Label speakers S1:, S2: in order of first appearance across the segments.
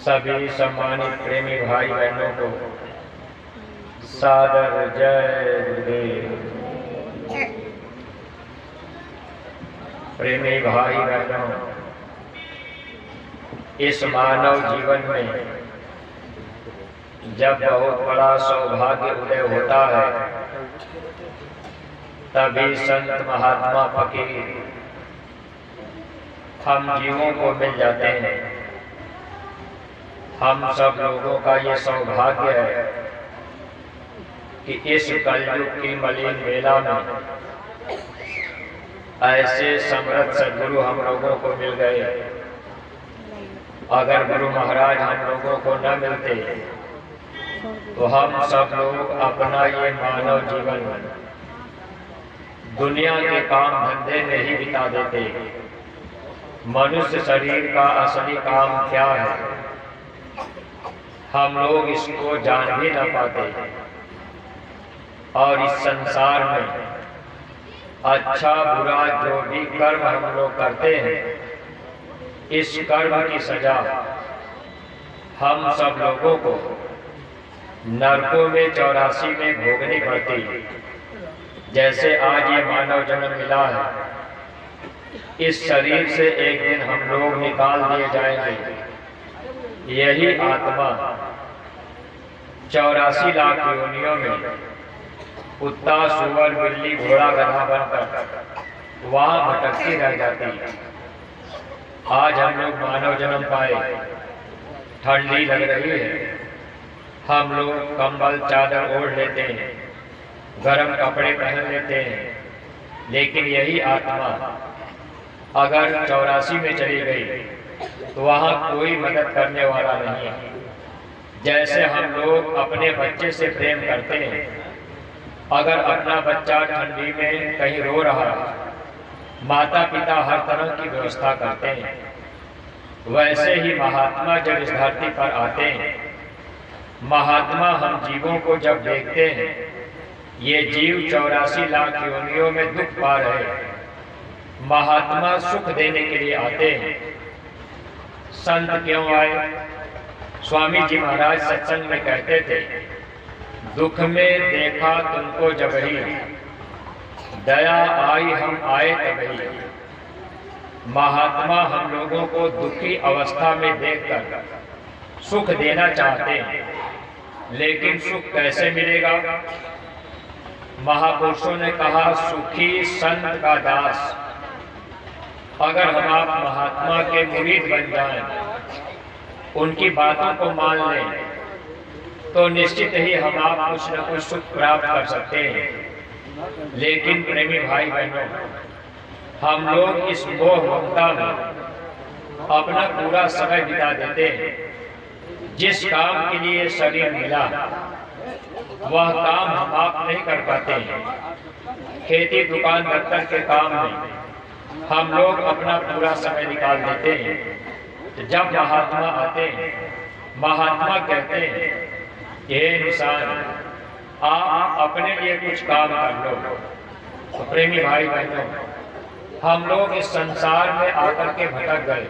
S1: सभी सम्मानित प्रेमी भाई बहनों को सादर जय गुरुदेव। प्रेमी भाई बहनों, इस मानव जीवन में जब बहुत बड़ा सौभाग्य उदय होता है तभी संत महात्मा फकीर हम जीवों को मिल जाते हैं। हम सब लोगों का ये सौभाग्य है कि इस कलयुग की मलिन मेला में ऐसे समर्थ सद्गुरु हम लोगों को मिल गए। अगर गुरु महाराज हम लोगों को न मिलते तो हम सब लोग अपना ये मानव जीवन दुनिया के काम धंधे में ही बिता देते। मनुष्य शरीर का असली काम क्या है हम लोग इसको जान भी न पाते। और इस संसार में अच्छा बुरा जो भी कर्म हम लोग करते हैं, इस कर्म की सजा हम सब लोगों को नरकों में 84 में भोगनी पड़ती। जैसे आज ये मानव जन्म मिला है, इस शरीर से एक दिन हम लोग निकाल दिए जाएंगे। यही आत्मा 84 लाख योनियों में कुत्ता, सुअर, बिल्ली, घोड़ा, गधा बनकर वहां भटकती रह जाती। आज हम लोग मानव जन्म पाए, ठंडी लग रही है, हम लोग कंबल चादर ओढ़ लेते हैं, गर्म कपड़े पहन लेते हैं। लेकिन यही आत्मा अगर 84 में चली गई तो वहाँ कोई मदद करने वाला नहीं है। जैसे हम लोग अपने बच्चे से प्रेम करते हैं, अगर अपना बच्चा ठंडी में कहीं रो रहा है, माता पिता हर तरह की व्यवस्था करते हैं। वैसे ही महात्मा जब इस धरती पर आते हैं, महात्मा हम जीवों को जब देखते हैं, ये जीव 84 लाख योनियों में दुख पा रहे हैं, महात्मा सुख देने के लिए आते हैं। संत क्यों आए? स्वामी जी महाराज सत्संग में कहते थे, दुख में देखा तुमको जब ही, दया आई हम आए तभी। महात्मा हम लोगों को दुखी अवस्था में देखकर सुख देना चाहते हैं, लेकिन सुख कैसे मिलेगा? महापुरुषों ने कहा, सुखी संत का दास। अगर हम आप महात्मा के मुरीद बन जाएं, उनकी बातों को मान लें, तो निश्चित ही हम आप कुछ न कुछ सुख प्राप्त कर सकते हैं। लेकिन प्रेमी भाई बहनों, हम लोग इस मोह ममता में अपना पूरा समय बिता देते हैं। जिस काम के लिए शरीर मिला वह काम हम आप नहीं कर पाते हैं। खेती, दुकान, दफ्तर के काम में हम लोग अपना पूरा समय निकाल देते हैं। जब महात्मा आते हैं, महात्मा कहते हैं, ये इंसान आप अपने लिए कुछ काम कर लो। तो प्रेमी भाई बहनों, हम लोग इस संसार में आकर के भटक गए।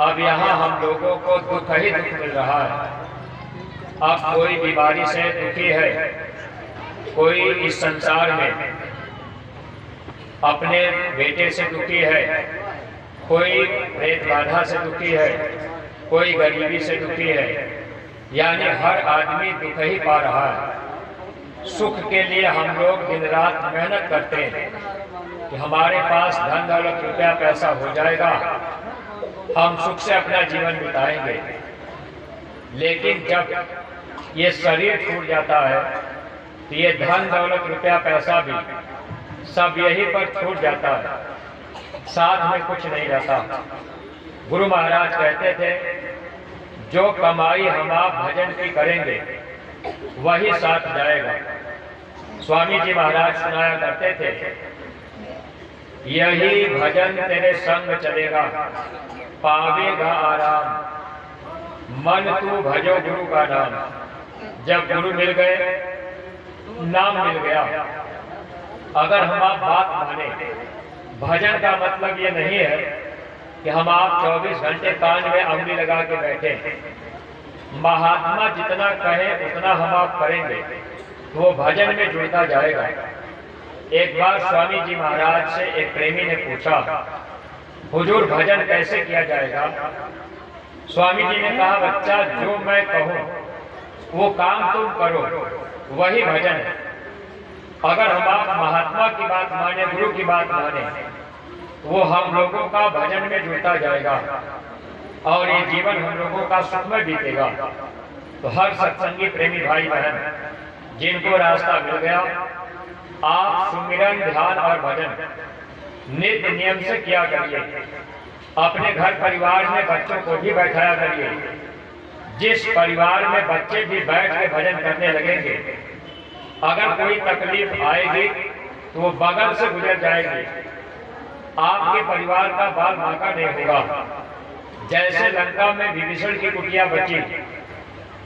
S1: अब यहाँ हम लोगों को दुख ही दुख मिल रहा है। अब कोई बीमारी से दुखी है, कोई इस संसार में अपने बेटे से दुखी है, कोई प्रेत बाधा से दुखी है, कोई गरीबी से दुखी है। यानी हर आदमी दुख ही पा रहा है। सुख के लिए हम लोग दिन रात मेहनत करते हैं कि हमारे पास धन दौलत रुपया पैसा हो जाएगा, हम सुख से अपना जीवन बिताएंगे। लेकिन जब ये शरीर छूट जाता है तो ये धन दौलत रुपया पैसा भी सब यहीं पर छूट जाता है, साथ में कुछ नहीं रहता। गुरु महाराज कहते थे, जो कमाई हम आप भजन की करेंगे वही साथ जाएगा। स्वामी जी महाराज सुनाया करते थे, यही भजन तेरे संग चलेगा, पावेगा आराम, मन तू भजो गुरु का नाम। जब गुरु मिल गए, नाम मिल गया। अगर हम आप बात माने, भजन का मतलब ये नहीं है कि हम आप 24 घंटे कान में अंगुली लगा के बैठे हैं, महात्मा जितना कहे उतना हम आप करेंगे तो वो भजन में जुड़ता जाएगा। एक बार स्वामी जी महाराज से एक प्रेमी ने पूछा, हुजूर भजन कैसे किया जाएगा? स्वामी जी ने कहा, बच्चा जो मैं कहूँ वो काम तुम करो, वही भजन है। अगर हम आप महात्मा की बात माने, गुरु की बात माने, वो हम लोगों का भजन में जुड़ता जाएगा और ये जीवन हम लोगों का सुखमय बीतेगा। तो हर सत्संगी प्रेमी भाई बहन जिनको रास्ता मिल गया, आप सुमिरन, ध्यान और भजन नित्य नियम से किया करिए। अपने घर परिवार में बच्चों को भी बैठाया करिए। जिस परिवार में बच्चे भी बैठ के भजन करने लगेंगे, अगर कोई तकलीफ आएगी तो वो बगल से गुजर जाएगी, आपके परिवार का बाल बांका नहीं होगा। जैसे लंका में विभीषण की कुटिया बची,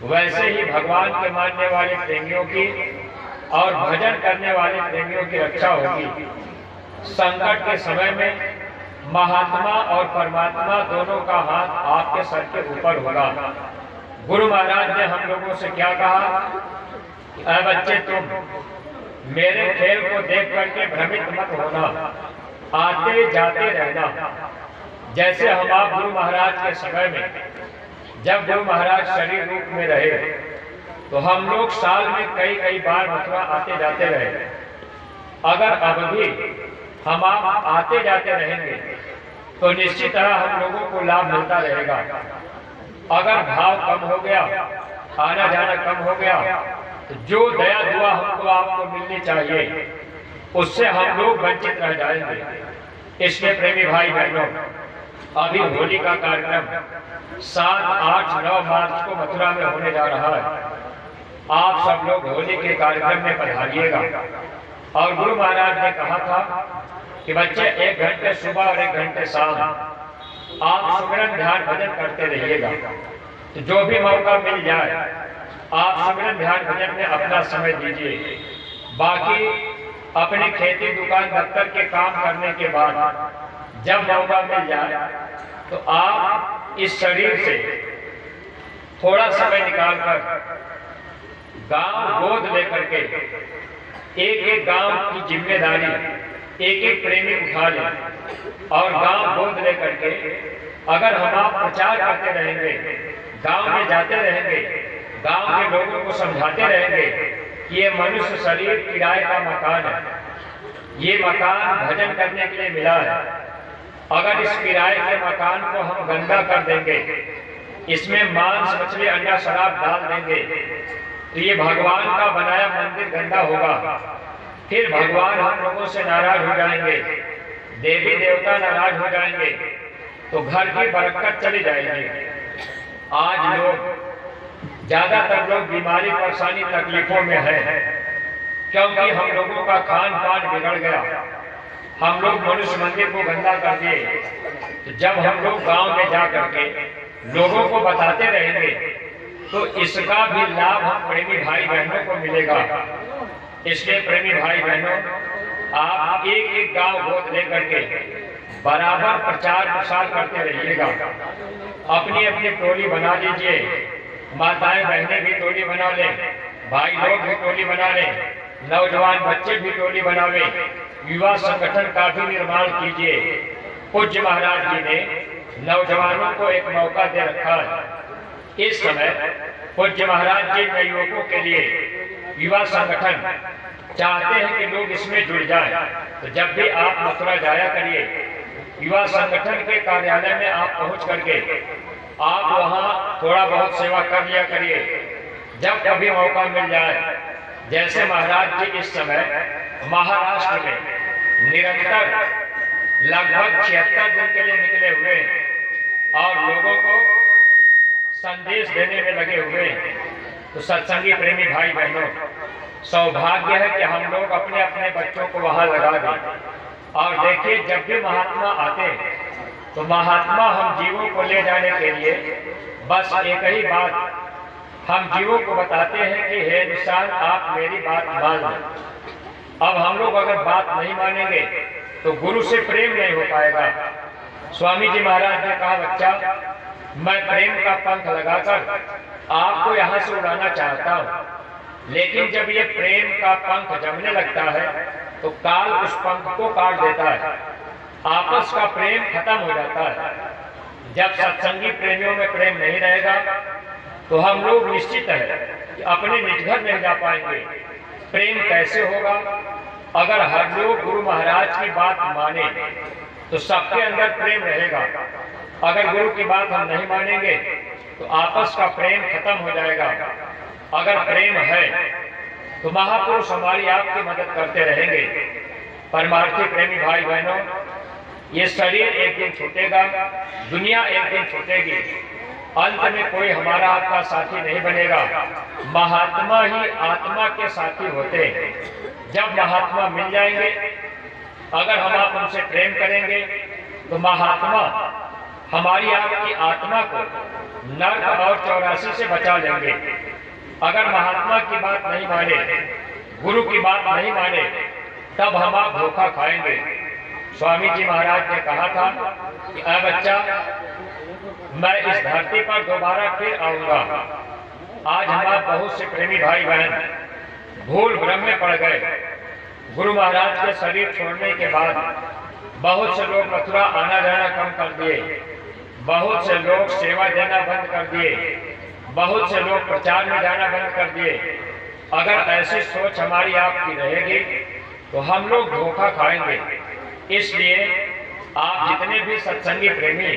S1: वैसे ही भगवान के मानने वाले प्रेमियों की और भजन करने वाले प्रेमियों की रक्षा होगी। संकट के समय में महात्मा और परमात्मा दोनों का हाथ आपके सर के ऊपर होगा। गुरु महाराज ने हम लोगों से क्या कहा? ऐ बच्चे, तुम मेरे खेल को देख करके भ्रमित मत होना, आते जाते रहना। जैसे हम आप गुरु महाराज के समय में, जब गुरु महाराज शरीर रूप में रहे, तो हम लोग साल में कई कई बार मथुरा आते जाते रहे। अगर अब भी हम आप आते जाते रहेंगे तो निश्चित तरह हम लोगों को लाभ मिलता रहेगा। अगर भाव कम हो गया, आना जाना कम हो गया, तो जो दया दुआ हमको आपको मिलनी चाहिए उससे हम लोग वंचित रह जाएंगे। इसलिए प्रेमी भाई बहनों, अभी होली का कार्यक्रम 7, 8, 9 मार्च को मथुरा में होने जा रहा है। आप सब लोग होली के कार्यक्रम में पधारिएगा। और गुरु महाराज ने कहा था कि बच्चे 1 घंटे सुबह और 1 घंटे शाम आप सुमिरन, ध्यान, भजन करते रहिएगा। तो जो भी मौका मिल जाए आप सुमिरन, ध्यान, भजन में अपना समय दीजिए। बाकी अपनी खेती, दुकान, दफ्तर के काम करने के बाद जब मौका मिल जाए तो आप इस शरीर से थोड़ा समय निकालकर गांव गोद लेकर के एक एक गांव की जिम्मेदारी एक एक प्रेमी उठा ले और गांव गोद लेकर के अगर हम आप प्रचार करते रहेंगे, गांव में जाते रहेंगे, गांव के लोगों को समझाते रहेंगे कि ये मनुष्य शरीर किराए का मकान है, ये मकान भजन करने के लिए मिला है। अगर इस किराए के मकान को हम गंदा कर देंगे, इसमें मांस, मछली, अंडा, शराब डाल देंगे, तो ये भगवान का बनाया मंदिर गंदा होगा। फिर भगवान हम लोगों से नाराज हो जाएंगे, देवी देवता नाराज हो जाएंगे, तो घर की बरकत चली जाएगी। आज लोग, ज्यादातर लोग बीमारी, परेशानी, तकलीफों में हैं, क्योंकि हम लोगों का खान पान बिगड़ गया। हम लोग मनुष्य मंदिर को गंदा कर दिए। तो जब हम लोग गांव में जा करके लोगों को बताते रहेंगे तो इसका भी लाभ हम प्रेमी भाई बहनों को मिलेगा। इसलिए प्रेमी भाई बहनों, आप एक एक गांव गोद लेकर के बराबर प्रचार प्रसार करते रहिएगा। अपनी अपनी टोली बना लीजिए, माताएं बहनें भी टोली बना लें, भाई लोग भी टोली बना लें, नौजवान बच्चे भी टोली बनावे, युवा संगठन का भी निर्माण कीजिए। पूज्य महाराज जी ने नौजवानों को एक मौका दे रखा है। इस समय पूज्य महाराज जी ने युवकों के लिए युवा संगठन चाहते हैं कि लोग इसमें जुड़ जाएं। तो जब भी आप मथुरा जाया करिए, युवा संगठन के कार्यालय में आप पहुंच करके आप वहां थोड़ा बहुत सेवा कर लिया करिए। जब कभी मौका मिल जाए, जैसे महाराज जी इस समय महाराष्ट्र में निरंतर लगभग 76 दिन के लिए निकले हुए और लोगों को संदेश देने में लगे हुए। तो सत्संगी प्रेमी भाई बहनों, सौभाग्य है कि हम लोग अपने अपने बच्चों को वहां लगा दें। और देखिए, जब भी महात्मा आते हैं तो महात्मा हम जीवों को ले जाने के लिए बस एक ही बात हम जीवों को बताते हैं कि हे इंसान, आप मेरी बात मान लें। अब हम लोग अगर बात नहीं मानेंगे तो गुरु से प्रेम नहीं हो पाएगा। स्वामी जी महाराज ने कहा, बच्चा, मैं प्रेम का पंख लगाकर आपको यहाँ से उड़ाना चाहता हूँ, लेकिन जब ये प्रेम का पंख जमने लगता है तो काल उस पंख को काट देता है, आपस का प्रेम खत्म हो जाता है। जब सत्संगी प्रेमियों में प्रेम नहीं रहेगा तो हम लोग निश्चित है कि अपने निज घर नहीं जा पाएंगे। प्रेम कैसे होगा? अगर हर लोग गुरु महाराज की बात माने तो सबके अंदर प्रेम रहेगा। अगर गुरु की बात हम नहीं मानेंगे तो आपस का प्रेम खत्म हो जाएगा। अगर प्रेम है तो महापुरुष हमारी आपकी मदद करते रहेंगे। परमार्थी प्रेमी भाई बहनों, ये शरीर एक दिन छूटेगा, दुनिया एक दिन छूटेगी, अंत में कोई हमारा आपका साथी नहीं बनेगा। महात्मा ही आत्मा के साथी होते हैं। जब महात्मा मिल जाएंगे, अगर हम आप उनसे प्रेम करेंगे तो महात्मा हमारी आपकी आत्मा को नरक और 84 से बचा लेंगे। अगर महात्मा की बात नहीं माने, गुरु की बात नहीं माने, तब हम आप धोखा खाएंगे। स्वामी जी महाराज ने कहा था कि ऐ बच्चा, मैं इस धरती पर दोबारा फिर आऊंगा। आज हम आप बहुत से प्रेमी भाई बहन भूल भ्रम में पड़ गए। गुरु महाराज के शरीर छोड़ने के बाद बहुत से लोग मथुरा आना जाना कम कर दिए, बहुत से लोग सेवा देना बंद कर दिए, बहुत से लोग प्रचार में जाना बंद कर दिए। अगर ऐसी सोच हमारी आपकी रहेगी तो हम लोग धोखा खाएंगे। इसलिए आप जितने भी सत्संगी प्रेमी,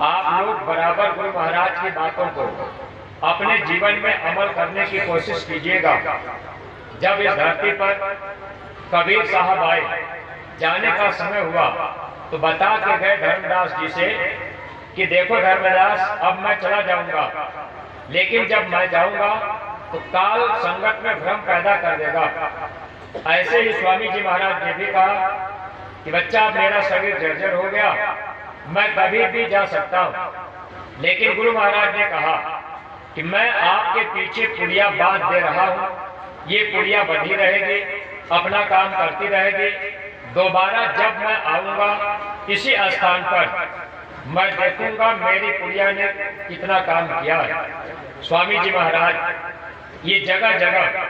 S1: आप लोग बराबर गुरु महाराज की बातों को अपने जीवन में अमल करने की कोशिश कीजिएगा। जब इस धरती पर कबीर साहब आए, जाने का समय हुआ तो बता के गए धर्मदास जी से कि देखो धर्मदास, अब मैं चला जाऊंगा, लेकिन जब मैं जाऊंगा तो काल संगत में भ्रम पैदा कर देगा। ऐसे ही स्वामी जी महाराज ने भी कहा कि बच्चा, मेरा शरीर जर्जर हो गया, मैं कभी भी जा सकता हूँ, लेकिन गुरु महाराज ने कहा कि मैं आपके पीछे पुड़िया बांध दे रहा हूँ, ये पुड़िया बंधी रहेगी, अपना काम करती रहेगी। दोबारा जब मैं आऊंगा इसी स्थान पर, मैं देखूंगा मेरी पुड़िया ने कितना काम किया है। स्वामी जी महाराज ये जगह जगह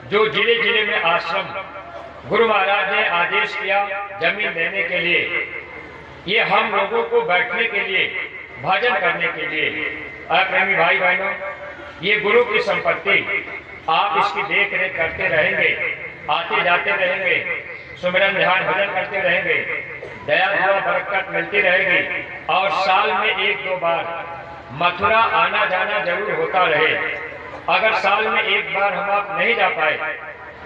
S1: जो जिले जिले में आश्रम गुरु महाराज ने आदेश किया जमीन देने के लिए, ये हम लोगों को बैठने के लिए, भजन करने के लिए। प्रेमी भाई बहनों, ये गुरु की संपत्ति, आप इसकी देख रेख करते रहेंगे, आते जाते रहेंगे, सुमिरन ध्यान भजन करते रहेंगे, दया दुआ बरकत मिलती रहेगी। और साल में 1-2 बार मथुरा आना जाना जरूर होता रहे। अगर साल में 1 बार हम आप नहीं जा पाए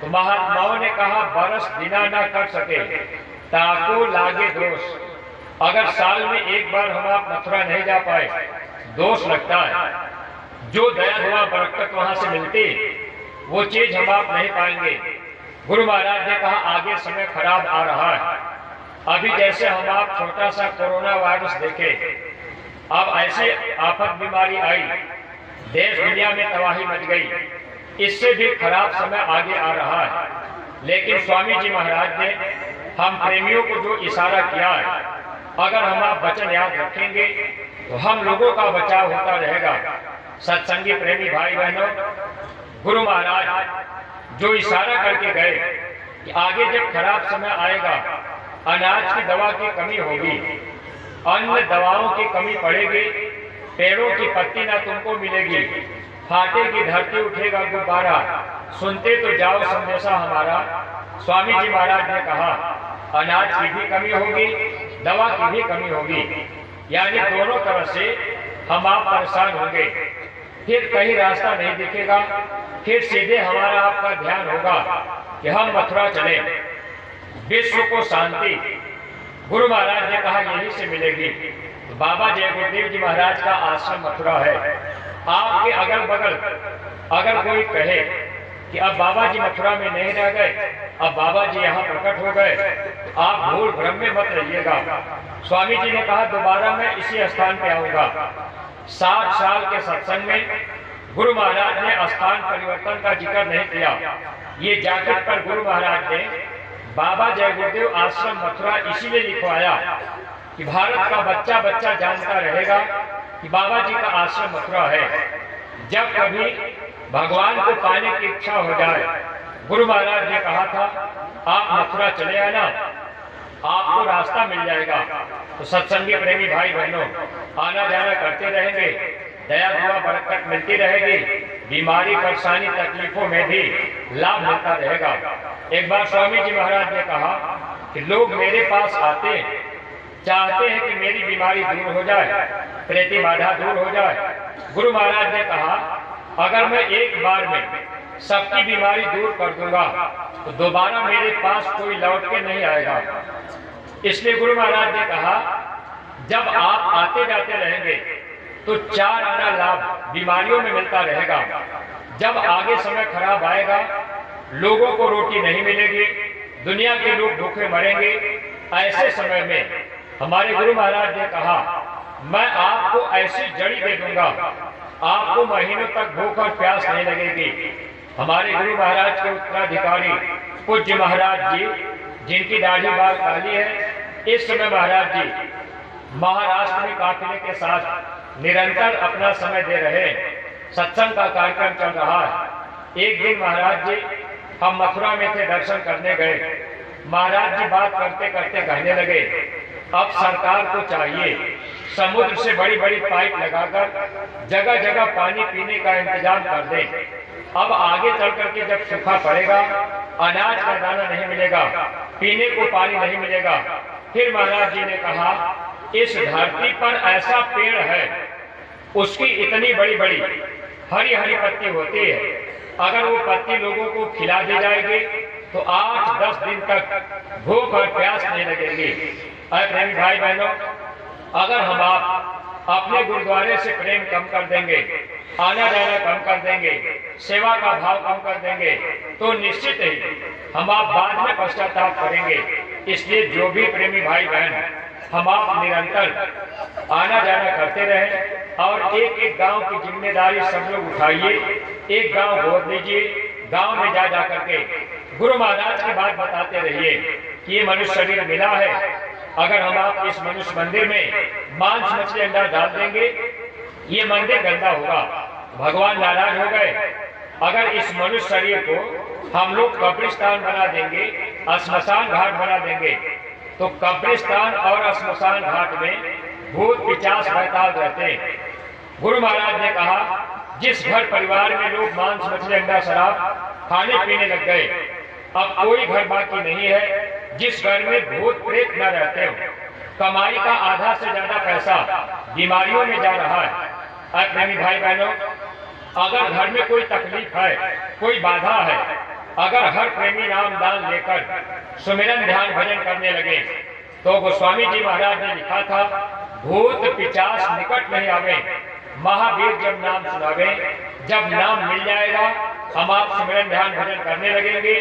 S1: तो महात्माओं ने कहा, बरस बिना ना कर सके ताको लागे दोष। अगर साल में 1 बार हम आप मथुरा नहीं जा पाए, दोष लगता है। जो दया दुआ बरकत वहां से मिलती, वो चीज हम आप नहीं पाएंगे। गुरु महाराज ने कहा, आगे समय खराब आ रहा है। अभी जैसे हम आप छोटा सा कोरोना वायरस देखे, अब ऐसे आफत बीमारी आई, देश दुनिया में तबाही मच गई, इससे भी खराब समय आगे आ रहा है। लेकिन स्वामी जी महाराज ने हम प्रेमियों को जो इशारा किया है, अगर हम आप वचन याद रखेंगे तो हम लोगों का बचाव होता रहेगा। सत्संगी प्रेमी भाई बहनों, गुरु महाराज जो इशारा करके गए कि आगे जब खराब समय आएगा, अनाज की दवा की कमी होगी, अन्य दवाओं की कमी पड़ेगी, पेड़ों की पत्ती ना तुमको मिलेगी, फाटेगी धरती, उठेगा गुब्बारा, सुनते तो जाओ संदेशा हमारा। स्वामी जी महाराज ने कहा, अनाज की भी कमी होगी, दवा की भी कमी होगी, यानी दोनों तरफ से हम आप परेशान होंगे। फिर कहीं रास्ता नहीं दिखेगा, फिर सीधे हमारा आपका ध्यान होगा कि हम मथुरा चले। विश्व को शांति गुरु महाराज ने कहा यही से मिलेगी। तो बाबा जय गुरुदेव जी महाराज का आश्रम मथुरा है। आपके अगल बगल अगर कोई कहे कि अब बाबा जी मथुरा में नहीं रह गए, अब बाबा जी यहाँ प्रकट हो गए, तो आप भूल भ्रम में मत रहिएगा। स्वामी जी ने कहा, दोबारा मैं इसी स्थान पे आऊंगा। 60 साल के सत्संग में गुरु महाराज ने स्थान परिवर्तन का जिक्र नहीं किया। ये जैकेट पर गुरु महाराज ने बाबा जय गुरुदेव आश्रम मथुरा इसीलिए लिखवाया कि भारत का बच्चा बच्चा जानता रहेगा कि बाबा जी का आश्रम मथुरा है। जब कभी भगवान को पाने की इच्छा हो जाए, गुरु महाराज ने कहा था आप मथुरा चले आना, आपको रास्ता मिल जाएगा। तो सत्संगी प्रेमी भाई बहनों आना जाना करते रहेंगे, दया दुआ बरकत मिलती रहेगी, बीमारी परेशानी तकलीफों में भी लाभ मिलता रहेगा। एक बार स्वामी जी महाराज ने कहा कि लोग मेरे पास आते चाहते हैं कि मेरी बीमारी दूर हो जाए, प्रेती बाधा दूर हो जाए। गुरु महाराज ने कहा अगर मैं एक बार में सबकी बीमारी दूर कर दूंगा तो दोबारा मेरे पास कोई लौट के नहीं आएगा। इसलिए गुरु महाराज ने कहा जब आप आते जाते रहेंगे तो 4 आना लाभ बीमारियों में मिलता रहेगा। जब आगे समय खराब आएगा, लोगों को रोटी नहीं मिलेगी, दुनिया के लोग भूखे मरेंगे, ऐसे समय में हमारे गुरु महाराज ने कहा मैं आपको ऐसी जड़ी दे दूंगा, आपको महीनों तक भूख और प्यास नहीं लगेगी। हमारे गुरु महाराज के उत्तराधिकारी पूज्य महाराज जी, जिनकी दाढ़ी बाल काली है, इस समय महाराज जी महाराष्ट्र में काफिले के साथ निरंतर अपना समय दे रहे हैं। सत्संग का कार्यक्रम चल रहा है। एक दिन महाराज जी हम मथुरा में थे, दर्शन करने गए। महाराज जी बात करते करते कहने लगे अब सरकार को चाहिए समुद्र से बड़ी बड़ी पाइप लगाकर जगह जगह पानी पीने का इंतजाम कर दें। अब आगे चल करके जब सूखा पड़ेगा, अनाज का दाना नहीं मिलेगा, पीने को पानी नहीं मिलेगा। फिर महाराज जी ने कहा इस धरती पर ऐसा पेड़ है, उसकी इतनी बड़ी बड़ी हरी हरी पत्ती होती है, अगर वो पत्ती लोगों को खिला दी जाएगी तो 8-10 दिन तक भूख और प्यास नहीं लगेगी। प्रेमी भाई बहनों, अगर हम आप अपने गुरुद्वारे से प्रेम कम कर देंगे, आना जाना कम कर देंगे, सेवा का भाव कम कर देंगे, तो निश्चित ही हम आप बाद में पश्चाताप करेंगे। इसलिए जो भी प्रेमी भाई बहन हम आप निरंतर आना जाना करते रहें और एक एक गांव की जिम्मेदारी सब लोग उठाइए, एक गांव गोद लीजिए, गांव में जा करके गुरु महाराज की बात बताते रहिए कि ये मनुष्य शरीर मिला है। अगर हम आप इस मनुष्य मंदिर में मांस मछली अंडा डाल देंगे, ये मंदिर गंदा होगा, भगवान नाराज हो गए। अगर इस मनुष्य शरीर को हम लोग कब्रिस्तान बना देंगे, श्मशान घाट बना देंगे, तो कब्रिस्तान और श्मशान घाट में भूत पिशाच बैताल रहते हैं। गुरु महाराज ने कहा जिस घर परिवार में लोग मांस मछली अंडा शराब खाने पीने लग गए, अब कोई घर बाकी नहीं है जिस घर में भूत प्रेत न रहते हो। कमाई का आधा से ज्यादा पैसा बीमारियों में जा रहा है। प्रेमी भाई बहनों, अगर घर में कोई तकलीफ है, कोई बाधा है, अगर हर प्रेमी नाम दान लेकर सुमिरन ध्यान भजन करने लगे तो गोस्वामी जी महाराज ने लिखा था भूत पिशाच निकट नहीं आवे, महावीर जब नाम सुनावे। जब नाम मिल जाएगा हम आप सुमिरन ध्यान भजन करने लगेंगे,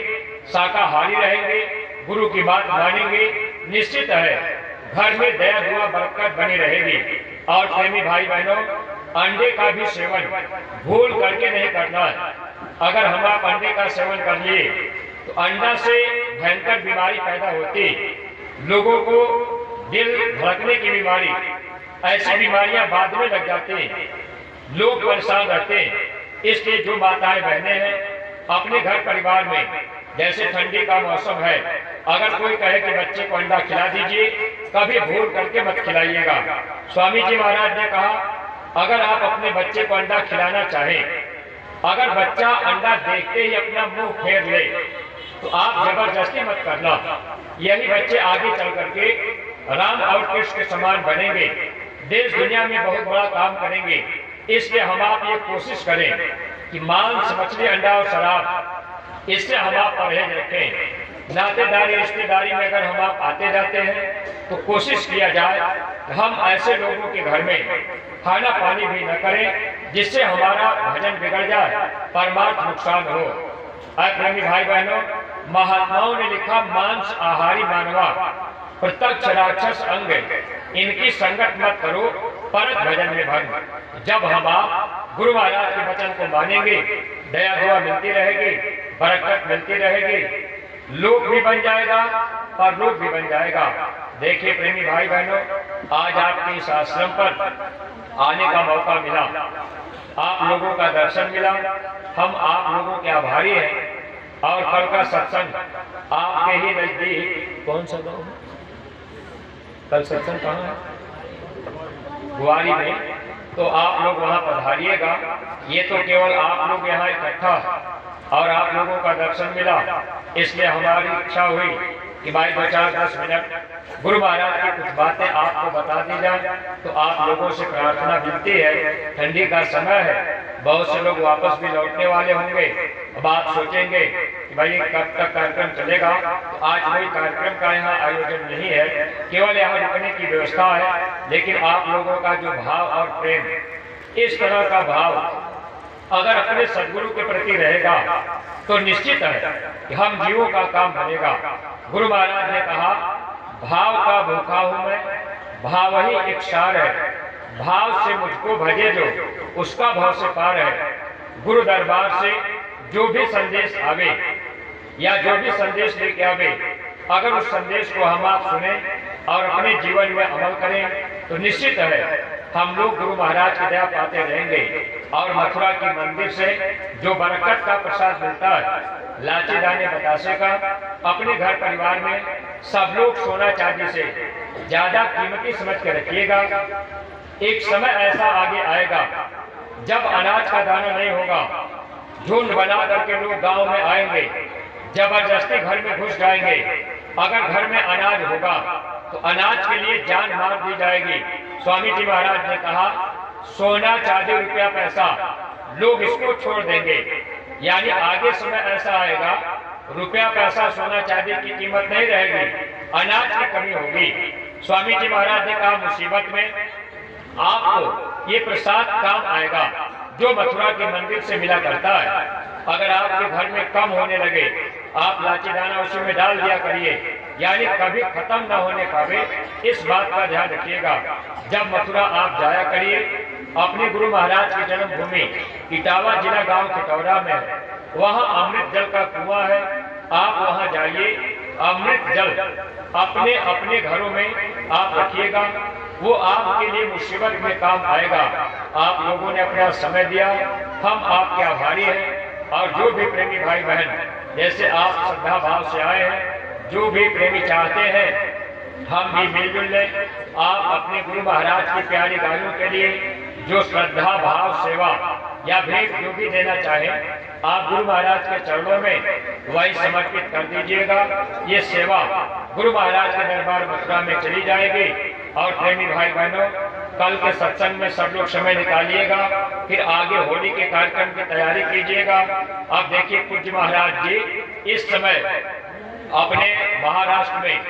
S1: शाकाहारी रहेंगे, गुरु की बात मानेंगे, निश्चित है घर में दया दुआ बरकत बनी रहेगी। और प्रेमी भाई बहनों, अंडे का भी सेवन भूल करके नहीं करना है। अगर हम आप अंडे का सेवन कर लिए तो अंडा से भयंकर बीमारी पैदा होती, लोगों को दिल धड़कने की बीमारी, ऐसी बीमारियां बाद में लग जाती हैं, लोग परेशान रहते हैं। इसलिए जो माताएं बहनें हैं अपने घर परिवार में, जैसे ठंडी का मौसम है, अगर कोई कहे कि बच्चे को अंडा खिला दीजिए, कभी भूल करके मत खिलाइएगा। स्वामी जी महाराज ने कहा अगर आप अपने बच्चे को अंडा खिलाना चाहें, अगर बच्चा अंडा देखते ही अपना मुंह फेर ले तो आप जबरदस्ती मत करना। यही बच्चे आगे चल करके राम और कृष्ण के समान बनेंगे, देश दुनिया में बहुत बड़ा काम करेंगे। इसलिए हम आप ये कोशिश करें कि मांस मछली अंडा और शराब, इससे हम आप परहेज रखें। नातेदारी रिश्तेदारी में अगर हम आप आते जाते हैं तो कोशिश किया जाए हम ऐसे लोगों के घर में खाना पानी भी न करें जिससे हमारा भजन बिगड़ जाए, परमार्थ नुकसान हो। प्रेमी भाई बहनों, महात्माओं ने लिखा मांस आहारी मानवा प्रत्यक्ष राक्षस अंग, इनकी संगत मत करो, परत भजन में भंग। जब हम आप गुरु महाराज के वचन को मानेंगे, दया दुआ मिलती रहेगी, बरकत मिलती रहेगी, लोक भी बन जाएगा, परलोक भी बन जाएगा। देखिए प्रेमी भाई बहनों, आज आपके इस आश्रम पर आने का मौका मिला, आप लोगों का दर्शन मिला, हम आप लोगों के आभारी हैं। और कल का सत्संग आपके ही नजदीक, कौन सा गाँव है? कल सत्संग कहाँ है? गुवारी में। तो आप लोग वहाँ पधारिएगा। ये तो केवल आप लोग यहाँ इकट्ठा और आप लोगों का दर्शन मिला, इसलिए हमारी इच्छा हुई कि भाई 2-4-10 मिनट गुरु महाराज की कुछ बातें आपको बता दी जाए। तो आप लोगों से प्रार्थना विनती है, ठंडी का समय है, बहुत से लोग वापस भी लौटने वाले होंगे। अब आप सोचेंगे कि भाई कब तक कार्यक्रम चलेगा, तो आज कोई कार्यक्रम का यहाँ आयोजन नहीं है, केवल यहाँ रुकने की व्यवस्था है। लेकिन आप लोगों का जो भाव और प्रेम, इस तरह का भाव अगर अपने सदगुरु के प्रति रहेगा तो निश्चित है कि हम जीवों का काम बनेगा। गुरु महाराज ने कहा, भाव का भूखा हूं मैं, भाव ही एक सार है, भाव से मुझको भजे जो, उसका भाव से पार है। गुरु दरबार से जो भी संदेश आवे या जो भी संदेश लेके आवे, अगर उस संदेश को हम आप सुने और अपने जीवन में अमल करें तो निश्चित है हम लोग गुरु महाराज की दया पाते रहेंगे। और मथुरा की मंदिर से जो बरकत का प्रसाद मिलता है, लाची दाने बतासे का, अपने घर परिवार में सब लोग सोना चांदी से ज्यादा कीमती समझ के रखिएगा। एक समय ऐसा आगे आएगा जब अनाज का दाना नहीं होगा, झुंड बना करके लोग गांव में आएंगे, जबरदस्ती घर में घुस जाएंगे। अगर घर में अनाज होगा तो अनाज के लिए जान मार दी जाएगी। स्वामी जी महाराज ने कहा, सोना चांदी रुपया पैसा लोग इसको छोड़ देंगे। यानी आगे समय ऐसा आएगा, रुपया पैसा सोना चांदी की कीमत नहीं रहेगी, अनाज की कमी होगी। स्वामी जी महाराज ने कहा, मुसीबत में आपको ये प्रसाद काम आएगा जो मथुरा के मंदिर से मिला करता है। अगर आपके घर में कम होने लगे, आप लाची दाना उसी में डाल दिया करिए, यानी कभी खत्म न होने पावे, इस बात का ध्यान रखिएगा। जब मथुरा आप जाया करिए, अपने गुरु महाराज की जन्मभूमि इटावा जिला गांव कटौरा में है, वहाँ अमृत जल का कुआं है, आप वहाँ जाइए। अमृत जल अपने अपने घरों में आप रखिएगा, वो आपके लिए मुसीबत में काम आएगा। आप लोगों ने अपना समय दिया, हम आपके आभारी हैं। और जो भी प्रेमी भाई बहन जैसे आप श्रद्धा भाव से आए हैं, जो भी प्रेमी चाहते हैं हम भी मिलजुल लें। आप अपने गुरु महाराज की प्यारी गायों के लिए जो श्रद्धा भाव सेवा या भेंट जो भी देना चाहें, आप गुरु महाराज के चरणों में वही समर्पित कर दीजिएगा। ये सेवा गुरु महाराज के दरबार मथुरा में चली जाएगी। और प्रेमी भाई बहनों, कल के सत्संग में सब लोग समय निकालिएगा, फिर आगे होली के कार्यक्रम की तैयारी कीजिएगा। अब देखिए पूज्य महाराज जी इस समय अपने महाराष्ट्र में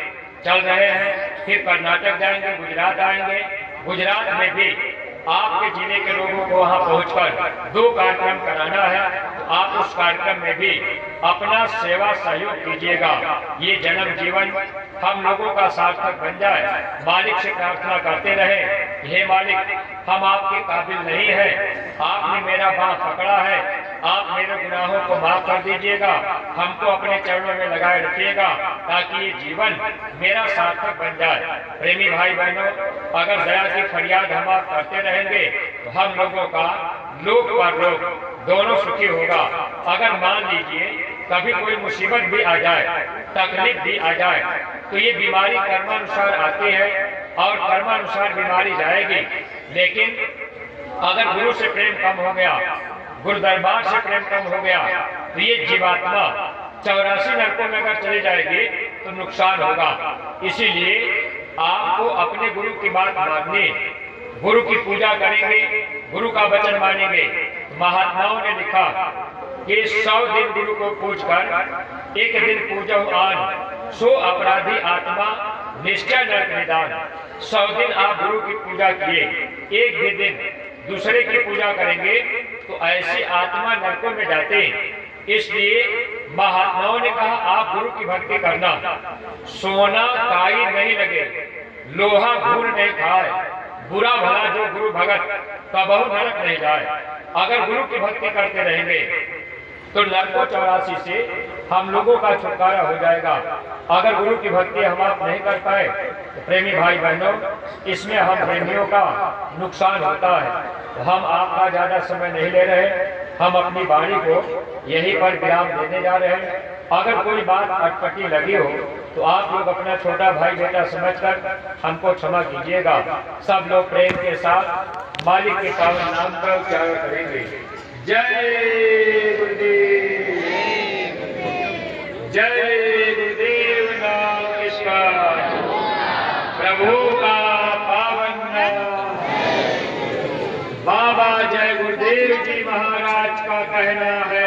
S1: चल रहे हैं, फिर कर्नाटक जाएंगे, गुजरात आएंगे। गुजरात में भी आपके जिले के लोगों को वहां पहुंचकर 2 कार्यक्रम कराना है, तो आप उस कार्यक्रम में भी अपना सेवा सहयोग कीजिएगा। ये जन्म जीवन हम लोगों का सार्थक बन जाए। मालिक से प्रार्थना करते रहे, हे मालिक हम आपके काबिल नहीं हैं, आपने मेरा बाँह पकड़ा है, आप मेरे गुनाहों को माफ कर दीजिएगा, हमको अपने चरणों में लगाए रखिएगा ताकि ये जीवन मेरा सार्थक बन जाए। प्रेमी भाई बहनों, अगर दया की फरियाद हम आप करते रहेंगे तो हम लोगों का लोक पर लोक दोनों सुखी होगा। अगर मान लीजिए कभी कोई मुसीबत भी आ जाए, तकलीफ भी आ जाए, तो ये बीमारी कर्मानुसार आती है और कर्मानुसार बीमारी जाएगी। लेकिन अगर गुरु से प्रेम कम हो गया, गुरु दरबार से प्रेम कम हो गया, तो ये जीवात्मा 84 नरकों में अगर चली जाएगी तो नुकसान होगा। इसीलिए आपको अपने गुरु की बात माननी, गुरु की पूजा करेंगे, गुरु का वचन मानेंगे। महात्माओं ने लिखा कि 100 दिन गुरु को पूजकर एक दिन पूजो आन, सो अपराधी आत्मा निश्चय नरक निदान। 100 दिन आप गुरु की पूजा किए, एक भी दिन दूसरे की पूजा करेंगे तो ऐसी आत्मा नरकों में जाते। इसलिए महात्माओं ने कहा आप गुरु की भक्ति करना, सोना काई नहीं लगे, लोहा घूर नहीं खाए, बुरा भला जो गुरु भगत कबहु नरक नहीं जाए। अगर गुरु की भक्ति करते रहेंगे तो नरकों 84 से हम लोगों का छुटकारा हो जाएगा। अगर गुरु की भक्ति हम आप नहीं कर पाए तो प्रेमी भाई बहनों, इसमें हम प्रेमियों का नुकसान होता है। तो हम आपका ज्यादा समय नहीं ले रहे, हम अपनी वाणी को यहीं पर विराम देने जा रहे हैं। अगर कोई बात अटपटी लगी हो तो आप लोग अपना छोटा भाई बेटा समझकर हमको क्षमा कीजिएगा। सब लोग प्रेम के साथ मालिक के पावन नाम का उच्चारण करेंगे। जय गुरुदेव, जय गुरुदेव नाम इसका प्रभु का पावन नाम। बाबा जय गुरुदेव जी महाराज का कहना है,